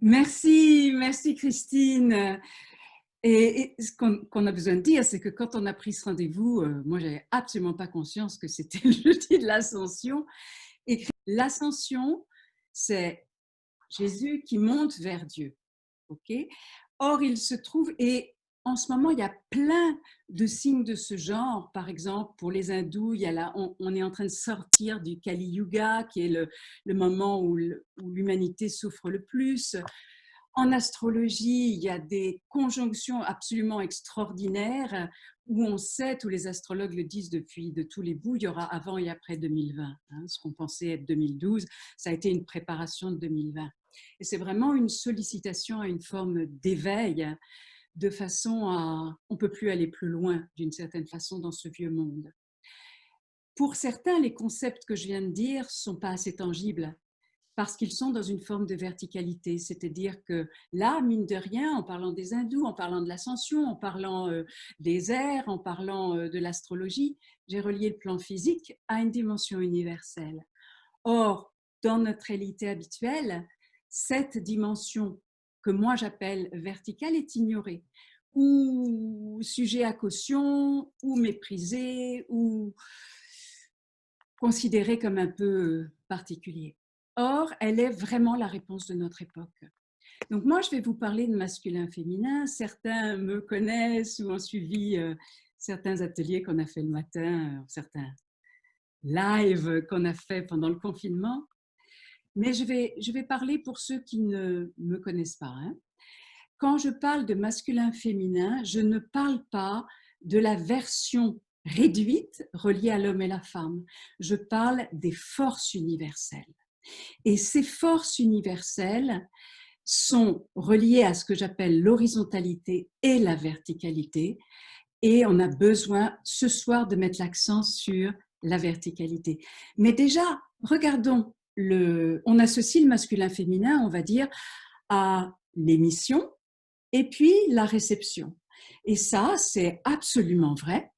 Merci, merci Christine. Et ce qu'on a besoin de dire, c'est que quand on a pris ce rendez-vous, moi, j'avais absolument pas conscience que c'était le jeudi de l'Ascension. Et l'Ascension, c'est Jésus qui monte vers Dieu. Ok. Or, il se trouve, et en ce moment, il y a plein de signes de ce genre. Par exemple, pour les hindous, on est en train de sortir du Kali Yuga, qui est le moment où l'humanité souffre le plus. En astrologie, il y a des conjonctions absolument extraordinaires où on sait, tous les astrologues le disent depuis de tous les bouts, il y aura avant et après 2020. Ce qu'on pensait être 2012, ça a été une préparation de 2020. Et c'est vraiment une sollicitation à une forme d'éveil, de façon à... On ne peut plus aller plus loin, d'une certaine façon, dans ce vieux monde. Pour certains, les concepts que je viens de dire ne sont pas assez tangibles, parce qu'ils sont dans une forme de verticalité, c'est-à-dire que là, mine de rien, en parlant des hindous, en parlant de l'ascension, en parlant des airs, en parlant de l'astrologie, j'ai relié le plan physique à une dimension universelle. Or, dans notre réalité habituelle, cette dimension que moi j'appelle verticale est ignorée, ou sujet à caution, ou méprisée, ou considérée comme un peu particulier. Or, elle est vraiment la réponse de notre époque. Donc moi, je vais vous parler de masculin-féminin. Certains me connaissent ou ont suivi certains ateliers qu'on a fait le matin, certains lives qu'on a fait pendant le confinement. Mais je vais parler pour ceux qui ne me connaissent pas. Quand je parle de masculin-féminin, je ne parle pas de la version réduite reliée à l'homme et la femme. Je parle des forces universelles. Et ces forces universelles sont reliées à ce que j'appelle l'horizontalité et la verticalité. Et on a besoin ce soir de mettre l'accent sur la verticalité. Mais déjà, regardons, on associe le masculin-féminin, on va dire, à l'émission et puis la réception. Et ça, c'est absolument vrai.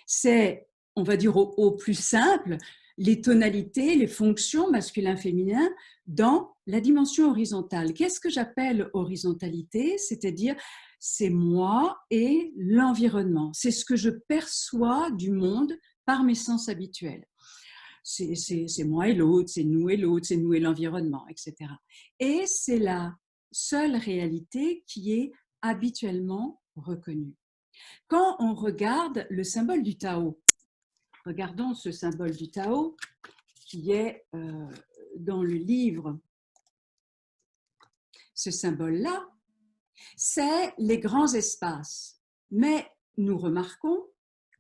C'est, on va dire au plus simple, les tonalités, les fonctions masculin-féminin dans la dimension horizontale. Qu'est-ce que j'appelle horizontalité? C'est-à-dire, c'est moi et l'environnement. C'est ce que je perçois du monde par mes sens habituels. C'est moi et l'autre, c'est nous et l'environnement, etc. Et c'est la seule réalité qui est habituellement reconnue. Quand on regarde le symbole du Tao, regardons ce symbole du Tao qui est dans le livre. Ce symbole-là, c'est les grands espaces. Mais nous remarquons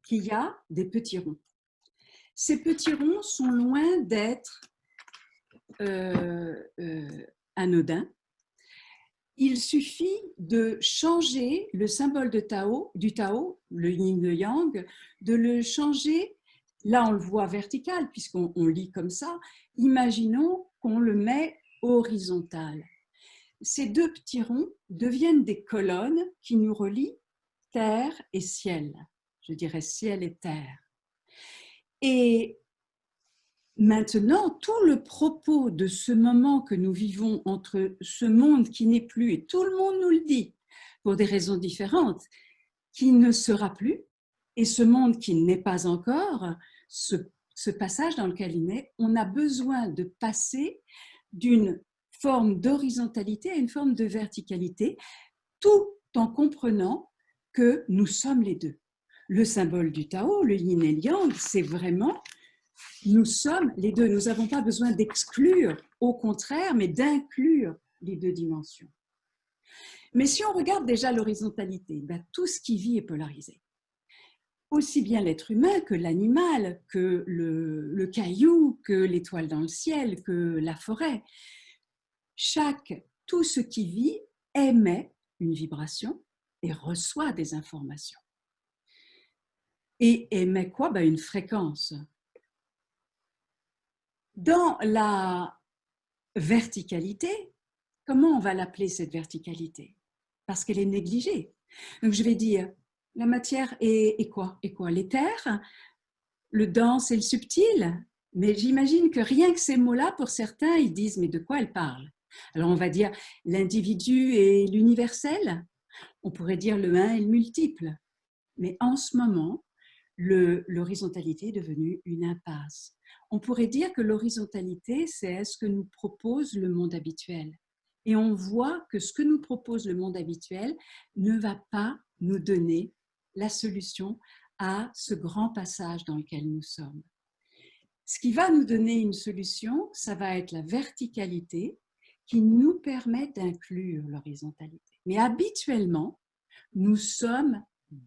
qu'il y a des petits ronds. Ces petits ronds sont loin d'être anodins. Il suffit de changer le symbole du Tao, le yin, le yang, de le changer. Là, on le voit vertical, puisqu'on lit comme ça. Imaginons qu'on le met horizontal. Ces deux petits ronds deviennent des colonnes qui nous relient terre et ciel. Je dirais ciel et terre. Et maintenant, tout le propos de ce moment que nous vivons entre ce monde qui n'est plus, et tout le monde nous le dit, pour des raisons différentes, qui ne sera plus, et ce monde qui n'est pas encore, ce passage dans lequel il est, on a besoin de passer d'une forme d'horizontalité à une forme de verticalité, tout en comprenant que nous sommes les deux. Le symbole du Tao, le yin et le yang, c'est vraiment nous sommes les deux. Nous n'avons pas besoin d'exclure, au contraire, mais d'inclure les deux dimensions. Mais si on regarde déjà l'horizontalité, ben, tout ce qui vit est polarisé. Aussi bien l'être humain que l'animal, que le caillou, que l'étoile dans le ciel, que la forêt. Tout ce qui vit émet une vibration et reçoit des informations. Et émet quoi? Ben, une fréquence. Dans la verticalité, comment on va l'appeler cette verticalité? Parce qu'elle est négligée. Donc je vais dire, la matière est quoi? L'éther, le dense et le subtil. Mais j'imagine que rien que ces mots-là, pour certains, ils disent, mais de quoi elle parle? Alors on va dire l'individu et l'universel, on pourrait dire le un et le multiple. Mais en ce moment, l'horizontalité est devenue une impasse. On pourrait dire que l'horizontalité, c'est ce que nous propose le monde habituel. Et on voit que ce que nous propose le monde habituel ne va pas nous donner la solution à ce grand passage dans lequel nous sommes. Ce qui va nous donner une solution, ça va être la verticalité qui nous permet d'inclure l'horizontalité. Mais habituellement, nous sommes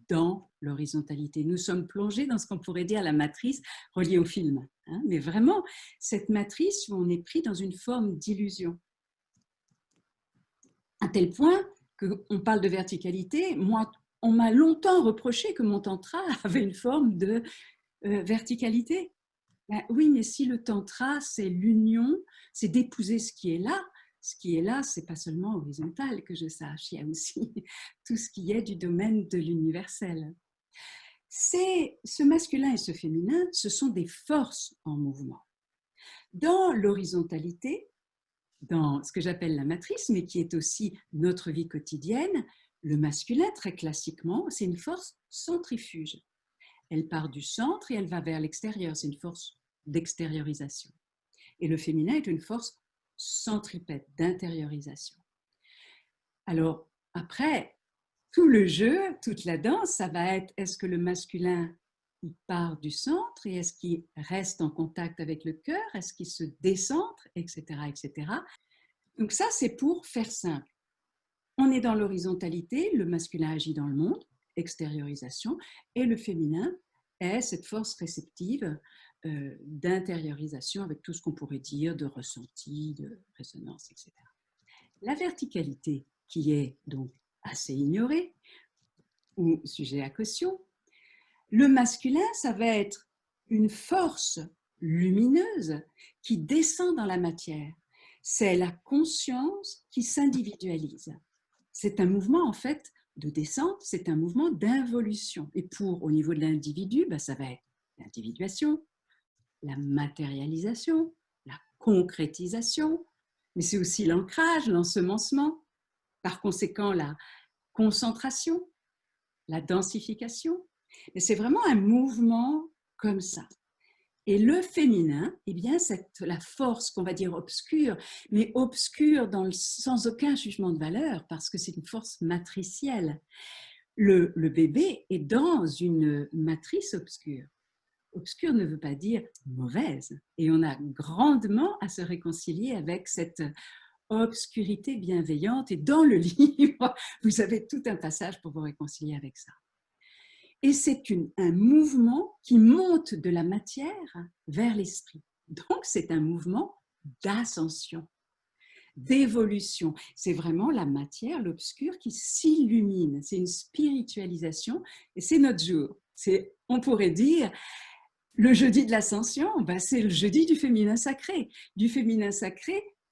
dans l'horizontalité. Nous sommes plongés dans ce qu'on pourrait dire la matrice reliée au film. Mais vraiment, cette matrice où on est pris dans une forme d'illusion. À tel point qu'on parle de verticalité, moi, on m'a longtemps reproché que mon tantra avait une forme de verticalité. Ben oui, mais si le tantra, c'est l'union, c'est d'épouser ce qui est là, ce qui est là, c'est pas seulement horizontal, que je sache, il y a aussi tout ce qui est du domaine de l'universel. Ce masculin et ce féminin, ce sont des forces en mouvement. Dans l'horizontalité, dans ce que j'appelle la matrice, mais qui est aussi notre vie quotidienne, le masculin, très classiquement, c'est une force centrifuge. Elle part du centre et elle va vers l'extérieur, c'est une force d'extériorisation. Et le féminin est une force centripète, d'intériorisation. Alors, après, tout le jeu, toute la danse, ça va être, est-ce que le masculin, il part du centre et est-ce qu'il reste en contact avec le cœur, est-ce qu'il se décentre, etc., etc. Donc ça, c'est pour faire simple. On est dans l'horizontalité, le masculin agit dans le monde, extériorisation, et le féminin est cette force réceptive d'intériorisation avec tout ce qu'on pourrait dire de ressenti, de résonance, etc. La verticalité, qui est donc assez ignorée ou sujet à caution, le masculin, ça va être une force lumineuse qui descend dans la matière. C'est la conscience qui s'individualise. C'est un mouvement en fait de descente, c'est un mouvement d'involution. Et au niveau de l'individu, ça va être l'individuation, la matérialisation, la concrétisation, mais c'est aussi l'ancrage, l'ensemencement, par conséquent la concentration, la densification. Mais c'est vraiment un mouvement comme ça. Et le féminin, eh bien, c'est la force qu'on va dire obscure, mais obscure sans aucun jugement de valeur, parce que c'est une force matricielle. Le bébé est dans une matrice obscure. Obscure ne veut pas dire mauvaise. Et on a grandement à se réconcilier avec cette obscurité bienveillante. Et dans le livre, vous avez tout un passage pour vous réconcilier avec ça. Et c'est un mouvement qui monte de la matière vers l'esprit. Donc, c'est un mouvement d'ascension, d'évolution. C'est vraiment la matière, l'obscur, qui s'illumine. C'est une spiritualisation et c'est notre jour. On pourrait dire, le jeudi de l'ascension, c'est le jeudi du féminin sacré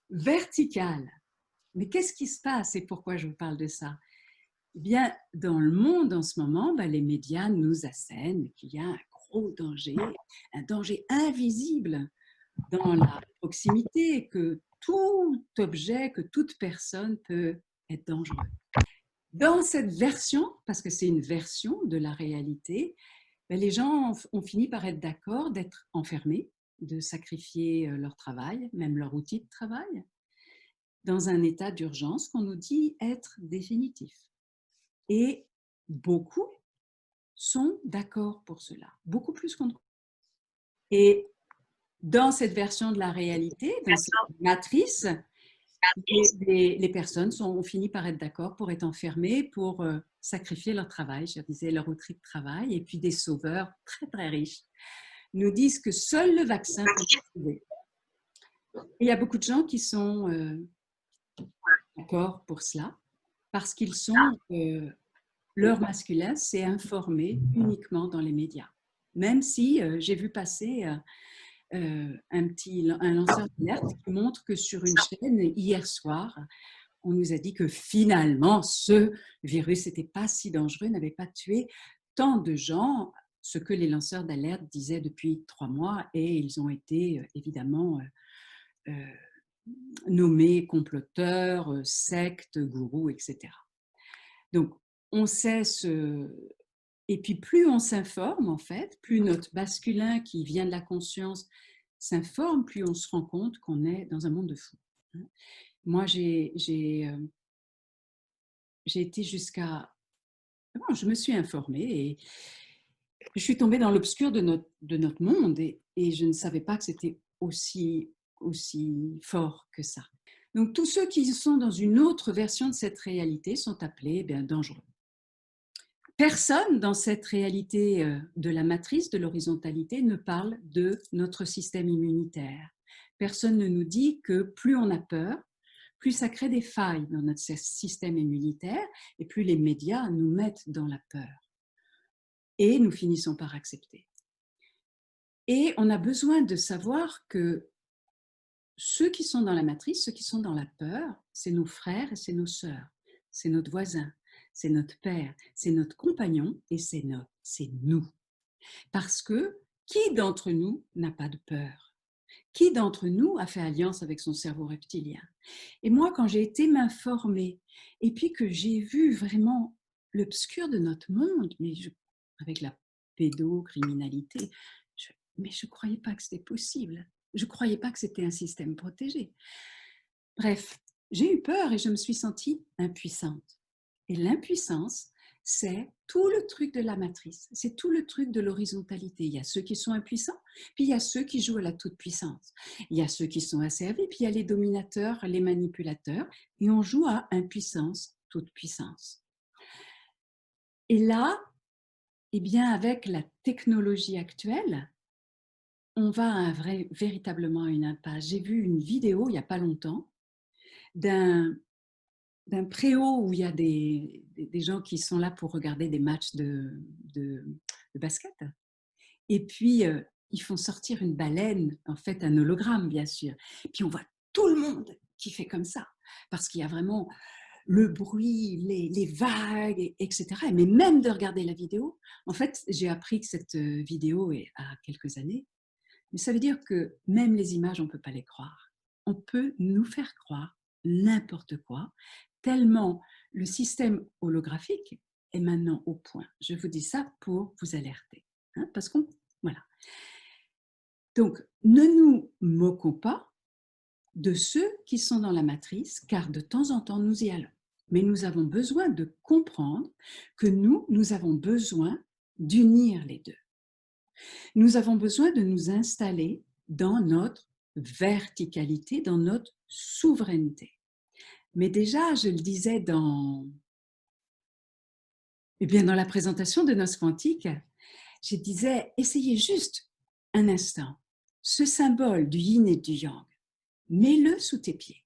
vertical. Mais qu'est-ce qui se passe et pourquoi je vous parle de ça? Eh bien, dans le monde en ce moment, les médias nous assènent qu'il y a un gros danger, un danger invisible dans la proximité, que tout objet, que toute personne peut être dangereux. Dans cette version, parce que c'est une version de la réalité, les gens ont fini par être d'accord d'être enfermés, de sacrifier leur travail, même leur outil de travail, dans un état d'urgence qu'on nous dit être définitif. Et beaucoup sont d'accord pour cela, beaucoup plus qu'on ne croit. Et dans cette version de la réalité, dans cette matrice, les personnes ont fini par être d'accord pour être enfermées, pour sacrifier leur travail, je disais leur outil de travail, et puis des sauveurs très très riches nous disent que seul le vaccin peut sauver. Il y a beaucoup de gens qui sont d'accord pour cela, parce qu'ils sont... leur masculin s'est informé uniquement dans les médias. Même si j'ai vu passer un lanceur d'alerte qui montre que sur une chaîne, hier soir, on nous a dit que finalement, ce virus n'était pas si dangereux, n'avait pas tué tant de gens, ce que les lanceurs d'alerte disaient depuis 3 mois, et ils ont été évidemment nommés comploteurs, sectes, gourous, etc. Donc, on sait ce... Et puis, plus on s'informe, en fait, plus notre masculin qui vient de la conscience s'informe, plus on se rend compte qu'on est dans un monde de fous. Moi, j'ai été jusqu'à... Bon, je me suis informée et je suis tombée dans l'obscur de notre monde et je ne savais pas que c'était aussi fort que ça. Donc, tous ceux qui sont dans une autre version de cette réalité sont appelés dangereux. Personne dans cette réalité de la matrice, de l'horizontalité, ne parle de notre système immunitaire. Personne ne nous dit que plus on a peur, plus ça crée des failles dans notre système immunitaire et plus les médias nous mettent dans la peur. Et nous finissons par accepter. Et on a besoin de savoir que ceux qui sont dans la matrice, ceux qui sont dans la peur, c'est nos frères et c'est nos sœurs, c'est notre voisin, c'est notre père, c'est notre compagnon et c'est nous. Parce que qui d'entre nous n'a pas de peur? Qui d'entre nous a fait alliance avec son cerveau reptilien? Et moi, quand j'ai été m'informer et puis que j'ai vu vraiment l'obscur de notre monde, avec la pédocriminalité, mais je ne croyais pas que c'était possible. Je ne croyais pas que c'était un système protégé. Bref, j'ai eu peur et je me suis sentie impuissante. Et l'impuissance, c'est tout le truc de la matrice, c'est tout le truc de l'horizontalité. Il y a ceux qui sont impuissants, puis il y a ceux qui jouent à la toute-puissance. Il y a ceux qui sont asservis, puis il y a les dominateurs, les manipulateurs, et on joue à impuissance, toute-puissance. Et là, eh bien, avec la technologie actuelle, on va véritablement à une impasse. J'ai vu une vidéo il n'y a pas longtemps d'un préau où il y a des gens qui sont là pour regarder des matchs de basket. Et puis, ils font sortir une baleine, en fait un hologramme bien sûr. Puis on voit tout le monde qui fait comme ça, parce qu'il y a vraiment le bruit, les vagues, etc. Mais même de regarder la vidéo, en fait, j'ai appris que cette vidéo est à quelques années. Mais ça veut dire que même les images, on ne peut pas les croire. On peut nous faire croire n'importe quoi, tellement le système holographique est maintenant au point. Je vous dis ça pour vous alerter. Parce qu'on... Voilà. Donc, ne nous moquons pas de ceux qui sont dans la matrice, car de temps en temps, nous y allons. Mais nous avons besoin de comprendre que nous avons besoin d'unir les deux. Nous avons besoin de nous installer dans notre verticalité, dans notre souveraineté. Mais déjà, je le disais dans la présentation de Noces Quantiques, je disais, essayez juste un instant, ce symbole du yin et du yang, mets-le sous tes pieds.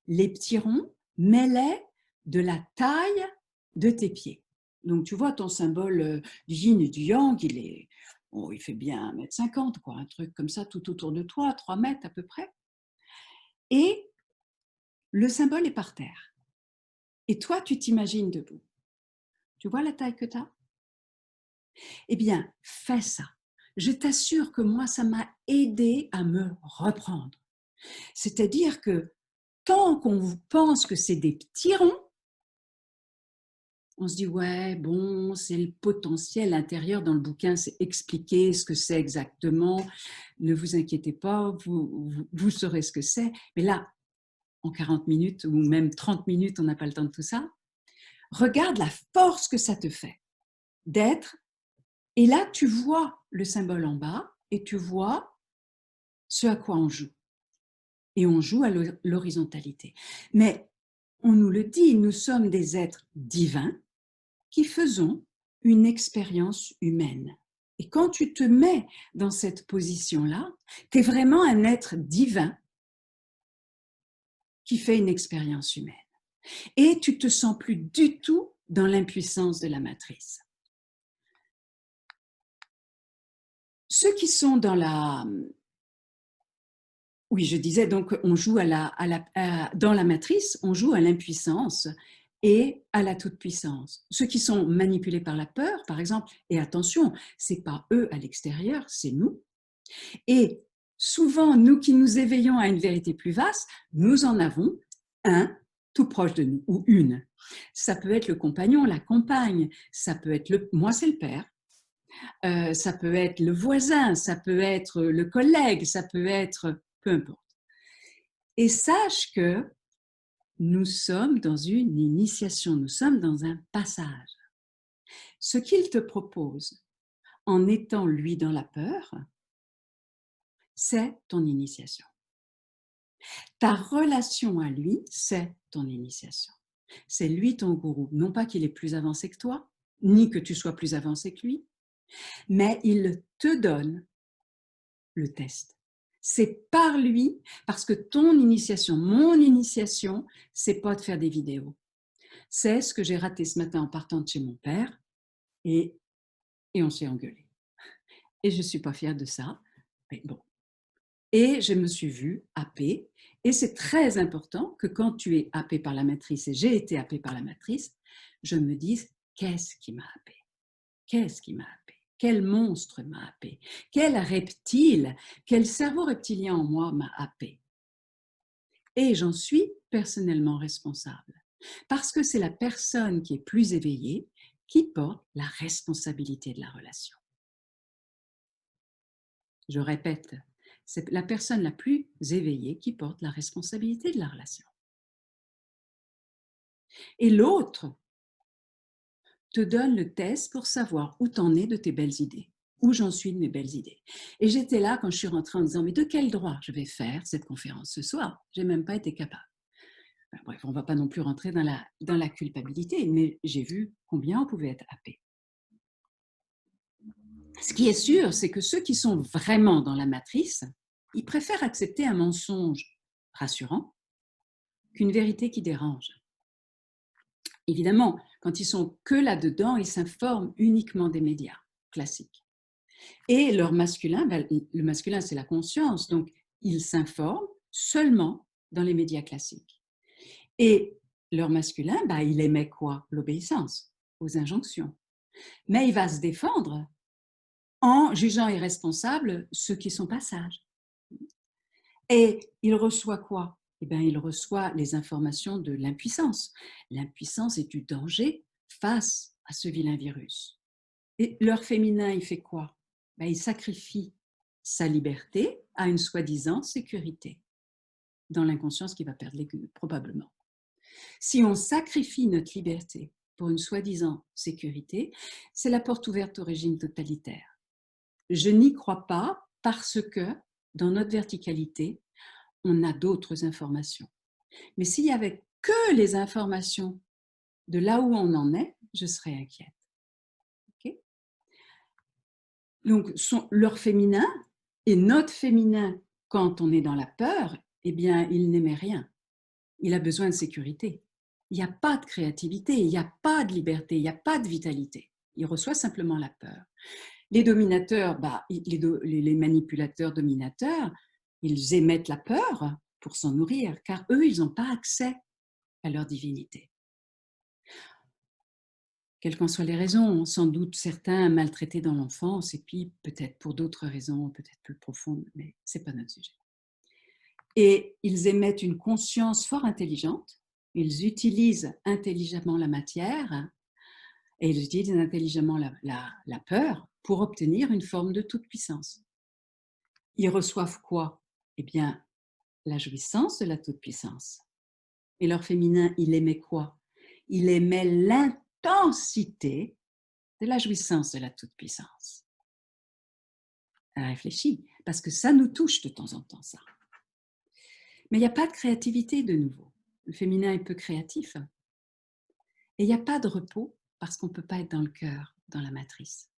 Les petits ronds, mets-les de la taille de tes pieds. Donc, tu vois, ton symbole du yin et du yang, il fait bien 1,50 m, quoi, un truc comme ça, tout autour de toi, 3 mètres à peu près. Et le symbole est par terre. Et toi, tu t'imagines debout. Tu vois la taille que tu as? Eh bien, fais ça. Je t'assure que moi, ça m'a aidé à me reprendre. C'est-à-dire que tant qu'on pense que c'est des petits ronds, on se dit, ouais, bon, c'est le potentiel intérieur dans le bouquin, c'est expliquer ce que c'est exactement. Ne vous inquiétez pas, vous saurez ce que c'est. Mais là, en 40 minutes ou même 30 minutes, on n'a pas le temps de tout ça. Regarde la force que ça te fait d'être. Et là, tu vois le symbole en bas et tu vois ce à quoi on joue. Et on joue à l'horizontalité. Mais on nous le dit, nous sommes des êtres divins qui faisons une expérience humaine. Et quand tu te mets dans cette position-là, tu es vraiment un être divin qui fait une expérience humaine. Et tu te sens plus du tout dans l'impuissance de la matrice. Ceux qui sont dans la... Oui, je disais, donc on joue dans la matrice, on joue à l'impuissance et à la toute-puissance. Ceux qui sont manipulés par la peur, par exemple, et attention, ce n'est pas eux à l'extérieur, c'est nous. Et souvent, nous qui nous éveillons à une vérité plus vaste, nous en avons un tout proche de nous, ou une. Ça peut être le compagnon, la compagne, ça peut être moi c'est le père, ça peut être le voisin, ça peut être le collègue, ça peut être peu importe. Et sache que nous sommes dans une initiation, nous sommes dans un passage. Ce qu'il te propose, en étant lui dans la peur, c'est ton initiation. Ta relation à lui, c'est ton initiation. C'est lui ton gourou. Non pas qu'il est plus avancé que toi, ni que tu sois plus avancé que lui, mais il te donne le test. C'est par lui, parce que ton initiation, mon initiation, c'est pas de faire des vidéos. C'est ce que j'ai raté ce matin en partant de chez mon père et on s'est engueulé. Et je suis pas fière de ça, mais bon. Et je me suis vue happée. Et c'est très important que quand tu es happée par la matrice, et j'ai été happée par la matrice, je me dise qu'est-ce qui m'a happée? Qu'est-ce qui m'a happée? Quel monstre m'a happée? Quel reptile, quel cerveau reptilien en moi m'a happée? Et j'en suis personnellement responsable. Parce que c'est la personne qui est plus éveillée qui porte la responsabilité de la relation. Je répète, c'est la personne la plus éveillée qui porte la responsabilité de la relation. Et l'autre te donne le test pour savoir où t'en es de tes belles idées, où j'en suis de mes belles idées. Et j'étais là quand je suis rentrée en disant, mais de quel droit je vais faire cette conférence ce soir? Je n'ai même pas été capable. Bref, on ne va pas non plus rentrer dans la culpabilité, mais j'ai vu combien on pouvait être happé. Ce qui est sûr, c'est que ceux qui sont vraiment dans la matrice, ils préfèrent accepter un mensonge rassurant qu'une vérité qui dérange. Évidemment, quand ils sont que là-dedans, ils s'informent uniquement des médias classiques. Et leur masculin, le masculin c'est la conscience, donc ils s'informent seulement dans les médias classiques. Et leur masculin, il aimait quoi? L'obéissance aux injonctions. Mais il va se défendre en jugeant irresponsables ceux qui sont pas sages. Et il reçoit quoi? Eh bien, il reçoit les informations de l'impuissance. L'impuissance est du danger face à ce vilain virus. Et leur féminin, il fait quoi? Il sacrifie sa liberté à une soi-disant sécurité dans l'inconscience qui va perdre l'aiguille, probablement. Si on sacrifie notre liberté pour une soi-disant sécurité, c'est la porte ouverte au régime totalitaire. Je n'y crois pas parce que dans notre verticalité, on a d'autres informations. Mais s'il n'y avait que les informations de là où on en est, je serais inquiète. Okay? Donc, leur féminin et notre féminin, quand on est dans la peur, eh bien, il n'aimait rien. Il a besoin de sécurité. Il n'y a pas de créativité, il n'y a pas de liberté, il n'y a pas de vitalité. Il reçoit simplement la peur. Les dominateurs, les manipulateurs dominateurs, ils émettent la peur pour s'en nourrir, car eux, ils n'ont pas accès à leur divinité. Quelles qu'en soient les raisons, sans doute certains maltraités dans l'enfance, et puis peut-être pour d'autres raisons, peut-être plus profondes, mais ce n'est pas notre sujet. Et ils émettent une conscience fort intelligente, ils utilisent intelligemment la matière, et ils utilisent intelligemment la peur pour obtenir une forme de toute-puissance. Ils reçoivent quoi? Eh bien, la jouissance de la toute-puissance. Et leur féminin, il aimait quoi? Il aimait l'intensité de la jouissance de la toute-puissance. Réfléchis, parce que ça nous touche de temps en temps, ça. Mais il n'y a pas de créativité de nouveau. Le féminin est peu créatif. Et il n'y a pas de repos parce qu'on ne peut pas être dans le cœur, dans la matrice.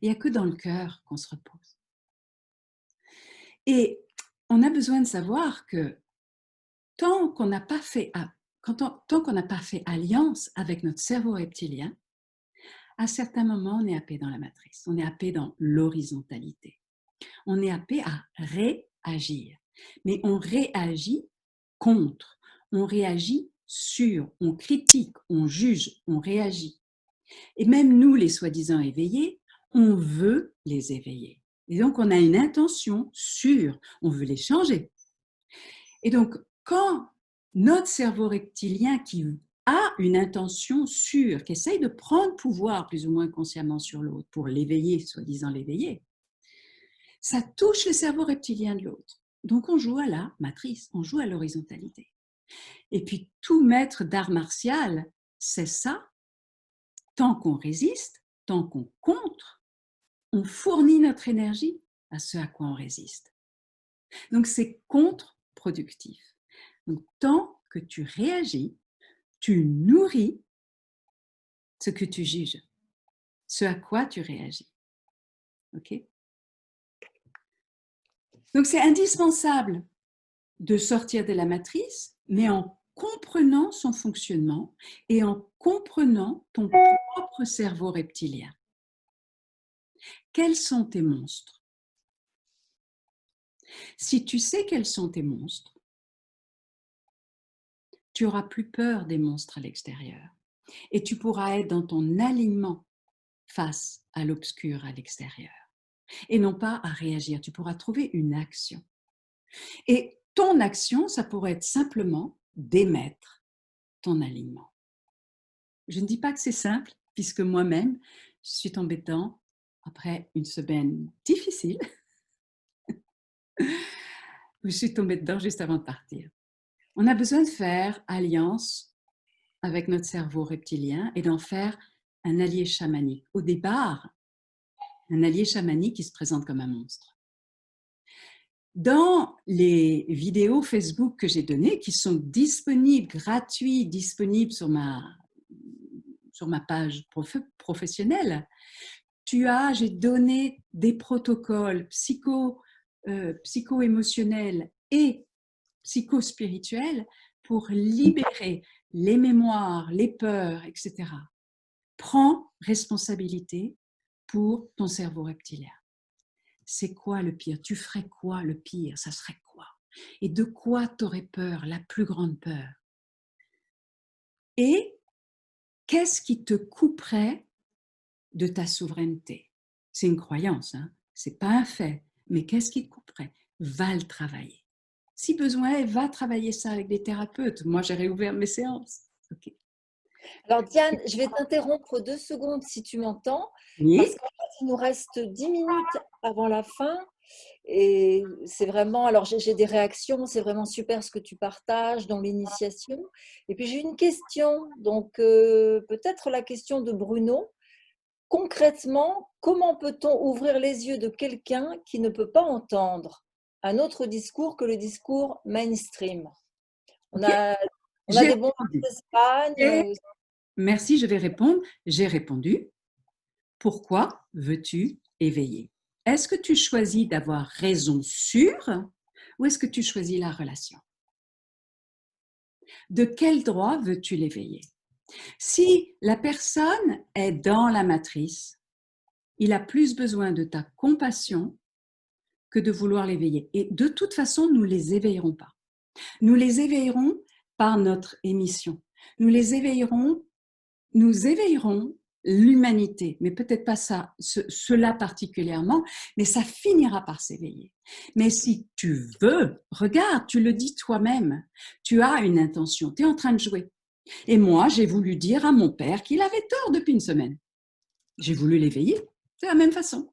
Il n'y a que dans le cœur qu'on se repose. Et on a besoin de savoir que tant qu'on n'a pas fait alliance avec notre cerveau reptilien, à certains moments, on est happé dans la matrice, on est happé dans l'horizontalité. On est happé à réagir. Mais on réagit contre, on réagit sur, on critique, on juge, on réagit. Et même nous, les soi-disant éveillés, on veut les éveiller. Et donc, on a une intention sûre, on veut les changer. Et donc, quand notre cerveau reptilien qui a une intention sûre, qui essaye de prendre pouvoir plus ou moins consciemment sur l'autre pour l'éveiller, soi-disant l'éveiller, ça touche le cerveau reptilien de l'autre. Donc, on joue à la matrice, on joue à l'horizontalité. Et puis, tout maître d'art martial, c'est ça. Tant qu'on résiste, tant qu'on contre, on fournit notre énergie à ce à quoi on résiste. Donc, c'est contre-productif. Donc, tant que tu réagis, tu nourris ce que tu juges, ce à quoi tu réagis. OK? Donc, c'est indispensable de sortir de la matrice, mais en comprenant son fonctionnement et en comprenant ton propre cerveau reptilien. Quels sont tes monstres? Si tu sais quels sont tes monstres, tu auras plus peur des monstres à l'extérieur et tu pourras être dans ton alignement face à l'obscur à l'extérieur et non pas à réagir. Tu pourras trouver une action. Et ton action, ça pourrait être simplement d'émettre ton alignement. Je ne dis pas que c'est simple, puisque moi-même, je suis tombée dedans après une semaine difficile. Je suis tombée dedans juste avant de partir. On a besoin de faire alliance avec notre cerveau reptilien et d'en faire un allié chamanique. Au départ, un allié chamanique qui se présente comme un monstre. Dans les vidéos Facebook que j'ai données, qui sont disponibles, gratuites, disponibles sur ma page professionnelle, j'ai donné des protocoles psycho-émotionnels et psycho-spirituels pour libérer les mémoires, les peurs, etc. Prends responsabilité pour ton cerveau reptilien. C'est quoi le pire? Tu ferais quoi le pire? Ça serait quoi? Et de quoi tu aurais peur, la plus grande peur? Et qu'est-ce qui te couperait de ta souveraineté? C'est une croyance, hein? C'est pas un fait. Mais qu'est-ce qui te couperait? Va le travailler. Si besoin est, va travailler ça avec des thérapeutes. Moi, j'ai réouvert mes séances. Okay. Alors Diane, je vais t'interrompre 2 secondes si tu m'entends, parce Oui. qu'en fait, il nous reste 10 minutes avant la fin. Et c'est vraiment, alors j'ai des réactions, c'est vraiment super ce que tu partages dans l'initiation. Et puis j'ai une question, donc peut-être la question de Bruno. Concrètement, comment peut-on ouvrir les yeux de quelqu'un qui ne peut pas entendre un autre discours que le discours mainstream? On Okay. a, on a des bons d'Espagne. Merci, je vais répondre. J'ai répondu. Pourquoi veux-tu éveiller? Est-ce que tu choisis d'avoir raison sûre ou est-ce que tu choisis la relation? De quel droit veux-tu l'éveiller? Si la personne est dans la matrice, il a plus besoin de ta compassion que de vouloir l'éveiller. Et de toute façon, nous ne les éveillerons pas. Nous les éveillerons par notre émission. Nous éveillerons l'humanité, mais peut-être pas ça, cela particulièrement, mais ça finira par s'éveiller. Mais si tu veux, regarde, tu le dis toi-même, tu as une intention, tu es en train de jouer. Et moi, j'ai voulu dire à mon père qu'il avait tort depuis une semaine. J'ai voulu l'éveiller, c'est la même façon.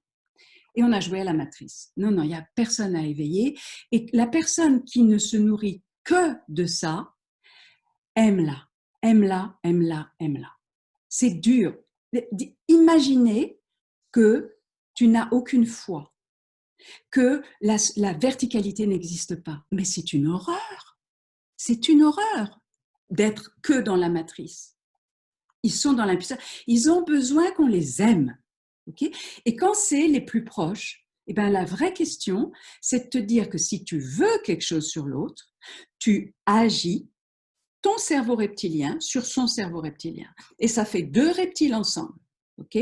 Et on a joué à la matrice. Non, non, il n'y a personne à éveiller. Et la personne qui ne se nourrit que de ça, aime-la, aime-la, aime-la, aime-la. C'est dur. Imaginez que tu n'as aucune foi, que la verticalité n'existe pas. Mais c'est une horreur. C'est une horreur d'être que dans la matrice. Ils sont dans l'impuissance. Ils ont besoin qu'on les aime. Okay? Et quand c'est les plus proches, eh ben, la vraie question, c'est de te dire que si tu veux quelque chose sur l'autre, tu agis ton cerveau reptilien sur son cerveau reptilien. Et ça fait 2 reptiles ensemble. OK?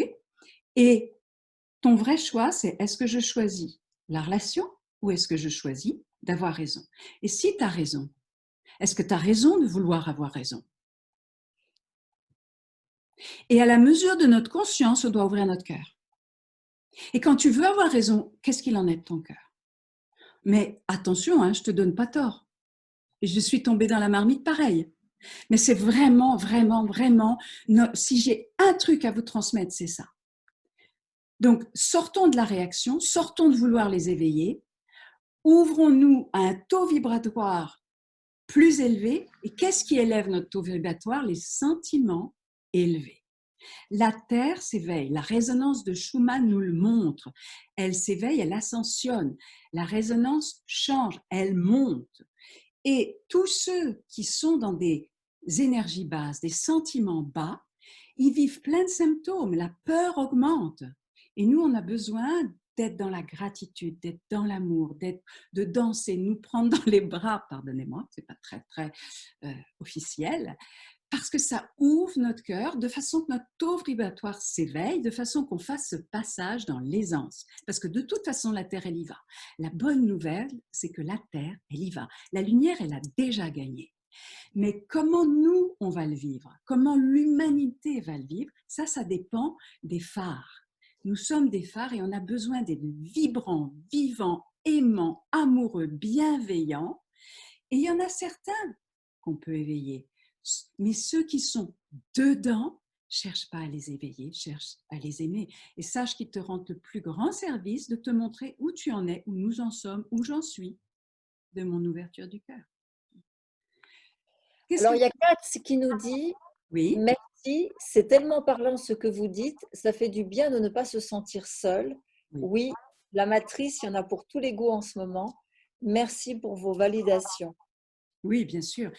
Et ton vrai choix, c'est est-ce que je choisis la relation ou est-ce que je choisis d'avoir raison? Et si tu as raison, est-ce que tu as raison de vouloir avoir raison? Et à la mesure de notre conscience, on doit ouvrir notre cœur. Et quand tu veux avoir raison, qu'est-ce qu'il en est de ton cœur? Mais attention, hein, je ne te donne pas tort. Et je suis tombée dans la marmite pareil. Mais c'est vraiment, vraiment, vraiment, si j'ai un truc à vous transmettre, c'est ça. Donc, sortons de la réaction, sortons de vouloir les éveiller, ouvrons-nous à un taux vibratoire plus élevé. Et qu'est-ce qui élève notre taux vibratoire? Les sentiments élevés. La Terre s'éveille, la résonance de Schumann nous le montre. Elle s'éveille, elle ascensionne. La résonance change, elle monte. Et tous ceux qui sont dans des énergies basses, des sentiments bas, ils vivent plein de symptômes. La peur augmente. Et nous, on a besoin d'être dans la gratitude, d'être dans l'amour, de danser, nous prendre dans les bras, pardonnez-moi, c'est pas très, très officiel, parce que ça ouvre notre cœur de façon que notre taux vibratoire s'éveille, de façon qu'on fasse ce passage dans l'aisance. Parce que de toute façon, la Terre, elle y va. La bonne nouvelle, c'est que la Terre, elle y va. La lumière, elle a déjà gagné. Mais comment nous, on va le vivre? Comment l'humanité va le vivre? Ça dépend des phares. Nous sommes des phares et on a besoin d'être vibrants, vivants, aimants, amoureux, bienveillants. Et il y en a certains qu'on peut éveiller. Mais ceux qui sont dedans, cherche pas à les éveiller, cherche à les aimer. Et sache qu'ils te rendent le plus grand service de te montrer où tu en es, où nous en sommes, où j'en suis, de mon ouverture du cœur. Qu'est-ce Alors, que... il y a Katz qui nous dit Oui, merci, c'est tellement parlant ce que vous dites, ça fait du bien de ne pas se sentir seul. oui. Oui, la matrice, il y en a pour tous les goûts en ce moment. Merci pour vos validations. Oui, bien sûr.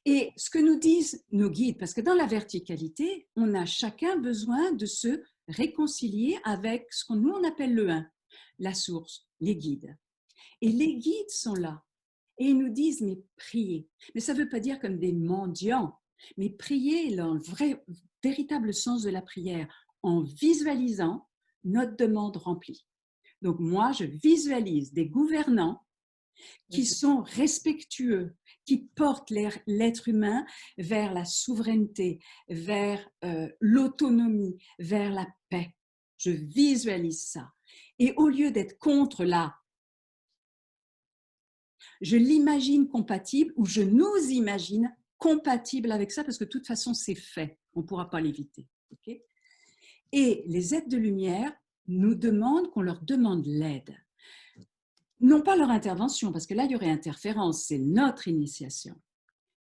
Et ce que nous disent nos guides, parce que dans la verticalité, on a chacun besoin de se réconcilier avec ce qu'on nous on appelle le un, la source, les guides. Et les guides sont là. Et ils nous disent, mais priez. Mais ça ne veut pas dire comme des mendiants, mais priez dans le vrai, véritable sens de la prière, en visualisant notre demande remplie. Donc moi, je visualise des gouvernants qui sont respectueux, qui portent l'être humain vers la souveraineté, vers l'autonomie, vers la paix. Je visualise ça. Et au lieu d'être contre la, je l'imagine compatible ou je nous imagine compatible avec ça parce que de toute façon, c'est fait. On ne pourra pas l'éviter. Okay? Et les êtres de lumière nous demandent qu'on leur demande l'aide. Non pas leur intervention, parce que là, il y aurait interférence, c'est notre initiation,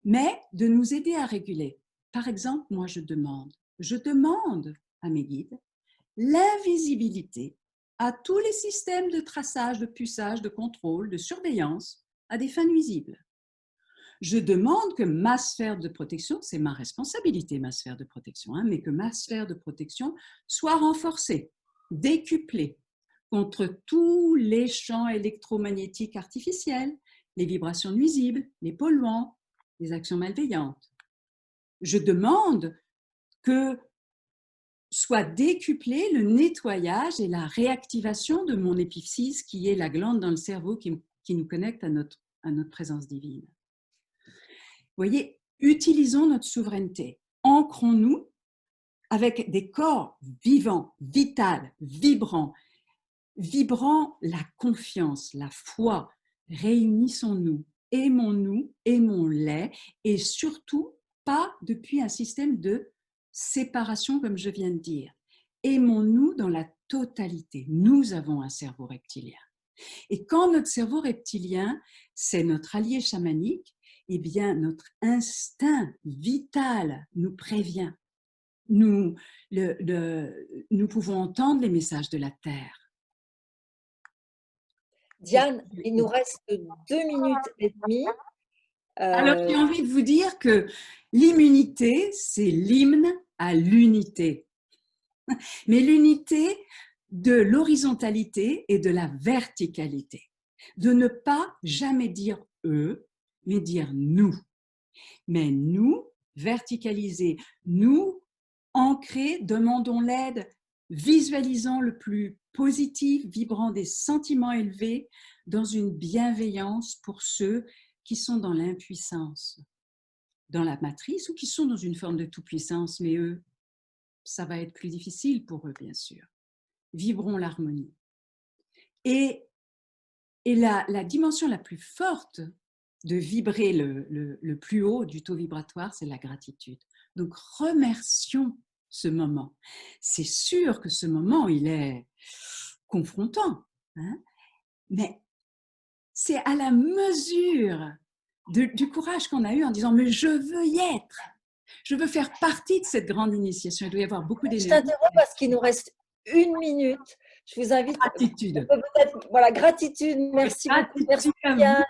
mais de nous aider à réguler. Par exemple, moi, je demande à mes guides l'invisibilité à tous les systèmes de traçage, de puçage, de contrôle, de surveillance à des fins nuisibles. Je demande que ma sphère de protection, c'est ma responsabilité, ma sphère de protection, hein, mais que ma sphère de protection soit renforcée, décuplée contre tous les champs électromagnétiques artificiels, les vibrations nuisibles, les polluants, les actions malveillantes. Je demande que soit décuplé le nettoyage et la réactivation de mon épiphyse, qui est la glande dans le cerveau qui nous connecte à notre présence divine. Vous voyez, utilisons notre souveraineté. Ancrons-nous avec des corps vivants, vitaux, vibrants, vibrant la confiance, la foi. Réunissons-nous, aimons-nous, aimons-les et surtout pas depuis un système de séparation comme je viens de dire. Aimons-nous dans la totalité. Nous avons un cerveau reptilien. Et quand notre cerveau reptilien, c'est notre allié chamanique, eh bien notre instinct vital nous prévient. Nous pouvons entendre les messages de la Terre. Diane, il nous reste 2 minutes et demie. Alors, j'ai envie de vous dire que l'immunité, c'est l'hymne à l'unité. Mais l'unité de l'horizontalité et de la verticalité. De ne pas jamais dire eux, mais dire nous. Mais nous, verticalisés, nous, ancrés, demandons l'aide, visualisons le plus positif, vibrant des sentiments élevés, dans une bienveillance pour ceux qui sont dans l'impuissance, dans la matrice ou qui sont dans une forme de tout-puissance, mais eux, ça va être plus difficile pour eux, bien sûr. vibrons l'harmonie. Et la dimension la plus forte de vibrer le plus haut du taux vibratoire, c'est la gratitude. Donc, remercions ce moment. C'est sûr que ce moment, il est confrontant, hein, mais c'est à la mesure du courage qu'on a eu en disant « mais je veux y être ». Je veux faire partie de cette grande initiation. Il doit y avoir beaucoup d'énergie. Je t'interromps parce qu'il nous reste 1 minute. Je vous invite. Gratitude. Voilà, gratitude. Merci beaucoup. Merci, Diane.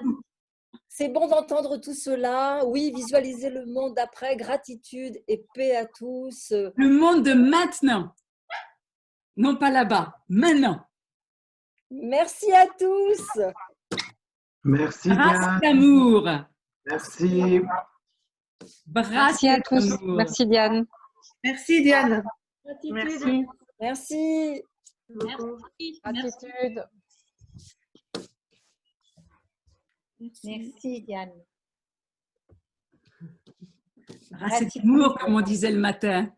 C'est bon d'entendre tout cela. Oui, visualiser le monde d'après. Gratitude et paix à tous. Le monde de maintenant. Non pas là-bas. Maintenant. Merci à tous. Merci, Brasse Diane. d'amour. Merci. Merci à tous. Merci Diane. Merci Diane. Gratitude. Merci. Gratitude. Merci Diane. Brasse d'amour, comme on disait le matin.